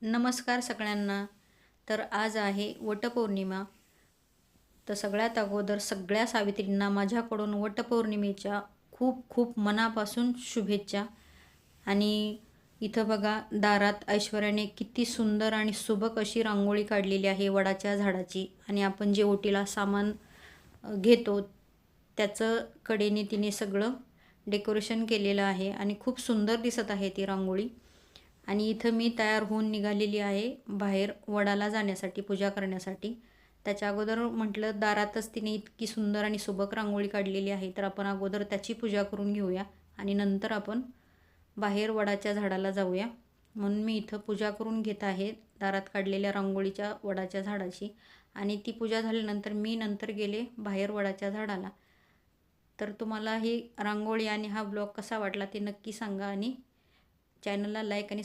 नमस्कार सगळ्यांना. तर आज आहे वटपौर्णिमा. तर सगळ्यात अगोदर सगळ्या सावित्रींना माझ्याकडून वटपौर्णिमेच्या खूप खूप मनापासून शुभेच्छा. आणि इथं बघा, दारात ऐश्वर्याने किती सुंदर आणि सुबक अशी रांगोळी काढलेली आहे वडाच्या झाडाची. आणि आपण जे ओटीला सामान घेतो त्याचं कडेने तिने सगळं डेकोरेशन केलेलं आहे आणि खूप सुंदर दिसत आहे ती रांगोळी. आणि इथं मी तयार होऊन निघालेली आहे बाहेर वडाला जाण्यासाठी, पूजा करण्यासाठी. त्याच्या अगोदर म्हटलं, दारातच तिने इतकी सुंदर आणि सुबक रांगोळी काढलेली आहे, तर आपण अगोदर त्याची पूजा करून घेऊया आणि नंतर आपण बाहेर वडाच्या झाडाला जाऊया. म्हणून मी इथं पूजा करून घेत आहे दारात काढलेल्या रांगोळीच्या वडाच्या झाडाची. आणि ती पूजा झाल्यानंतर मी नंतर गेले बाहेर वडाच्या झाडाला. तर तुम्हाला ही रांगोळी आणि हा ब्लॉग कसा वाटला ते नक्की सांगा आणि चॅनलला लाईक आणि